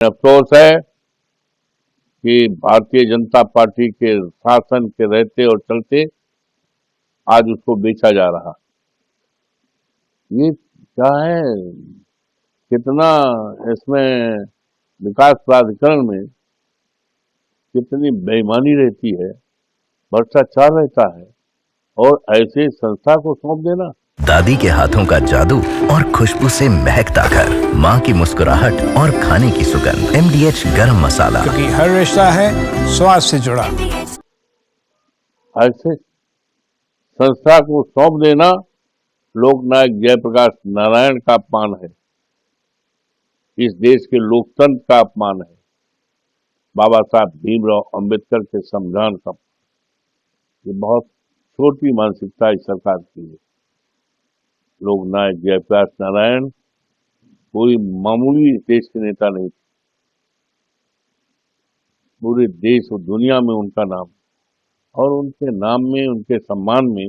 अफसोस है कि भारतीय जनता पार्टी के शासन के रहते और चलते आज उसको बेचा जा रहा। ये क्या है, कितना इसमें विकास प्राधिकरण में कितनी बेईमानी रहती है, भ्रष्टाचार रहता है, और ऐसे संस्था को सौंप देना। दादी के हाथों का जादू और खुशबू से महकता घर, माँ की मुस्कुराहट और खाने की सुगंध। MDH गरम मसाला, क्योंकि हर रिश्ता है स्वाद से जुड़ा। ऐसे संस्था को सौंप देना लोकनायक जयप्रकाश नारायण का अपमान है, इस देश के लोकतंत्र का अपमान है, बाबा साहब भीमराव अंबेडकर के संविधान का। ये बहुत छोटी मानसिकता इस सरकार की है। लोकनायक जयप्रकाश नारायण कोई मामूली देश के नेता नहीं थे, पूरे देश और दुनिया में उनका नाम, और उनके नाम में, उनके सम्मान में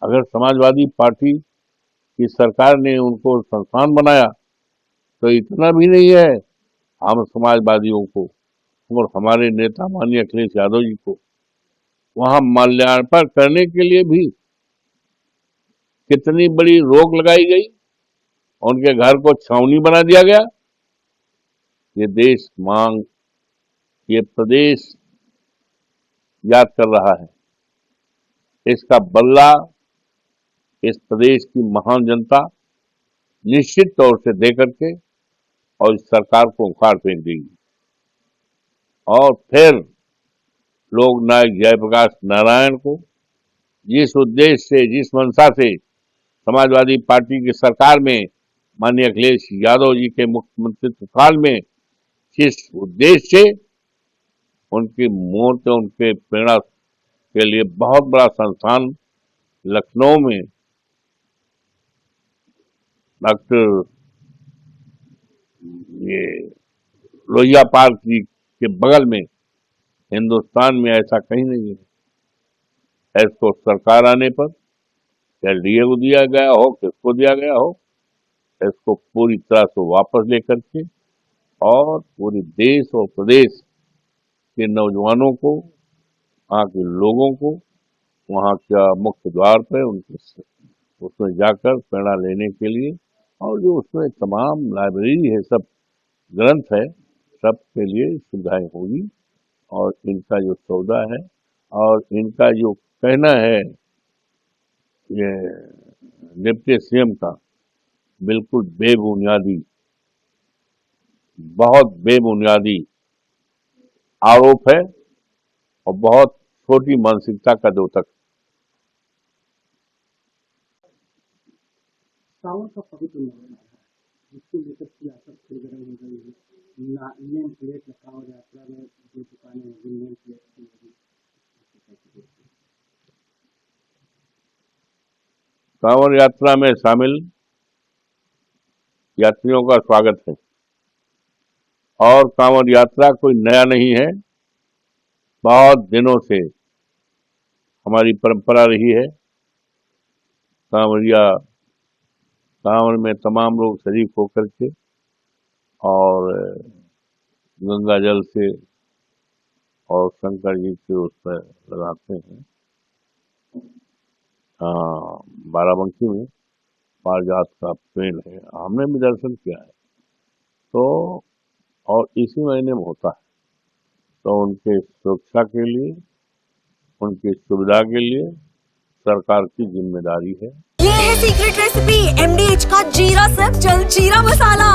अगर समाजवादी पार्टी की सरकार ने उनको संस्थान बनाया तो इतना भी नहीं है। हम समाजवादियों को और हमारे नेता माननीय अखिलेश यादव जी को वहां माल्यार्पण करने के लिए भी कितनी बड़ी रोक लगाई गई, उनके घर को छावनी बना दिया गया। ये देश मांग, ये प्रदेश याद कर रहा है। इसका बदला इस प्रदेश की महान जनता निश्चित तौर से दे करके और इस सरकार को उखाड़ फेंक देगी। और फिर लोकनायक जयप्रकाश नारायण को जिस उद्देश्य से, जिस मंशा से समाजवादी पार्टी की सरकार में माननीय अखिलेश यादव जी के मुख्यमंत्री काल में जिस उद्देश्य से उनकी मौत, उनके प्रेरणा के लिए बहुत बड़ा संस्थान लखनऊ में डॉक्टर लोहिया पार्क जी के बगल में, हिंदुस्तान में ऐसा कहीं नहीं है। इसको सरकार आने पर LDA को दिया गया हो, किसको दिया गया हो, इसको पूरी तरह से वापस लेकर के और पूरे देश और प्रदेश के नौजवानों को, वहाँ के लोगों को वहाँ का मुख्य द्वार पर उनके उसमें जाकर प्रेरणा लेने के लिए, और जो उसमें तमाम लाइब्रेरी है, सब ग्रंथ है, सब के लिए सुविधाएं होगी। और इनका जो सौदा है और इनका जो कहना है ये डिप्टी CM का, बिल्कुल बेबुनियादी, बहुत बेबुनियादी आरोप है और बहुत छोटी मानसिकता का द्योतक। सावन का पवित्र महीना है, जिसको लेकर सियासत सरगर्म हो गई है। नेम प्लेट कांवड़ यात्रा में जो दुकानें होगी, नेम प्लेट की होगी। कांवड़ यात्रा में शामिल यात्रियों का स्वागत है, और कांवड़ यात्रा कोई नया नहीं है, बहुत दिनों से हमारी परंपरा रही है। कांवड़ में तमाम लोग शरीक होकर के और गंगा जल से और शंकर जी के उस पर लगाते हैं। बाराबंकी में पारिजात का पेड़ है, हमने भी दर्शन किया है। तो और इसी महीने में होता है, तो उनके सुरक्षा के लिए, उनकी सुविधा के लिए सरकार की जिम्मेदारी है। ये है सीक्रेट रेसिपी MDH का जीरा सब्ज जल जीरा मसाला।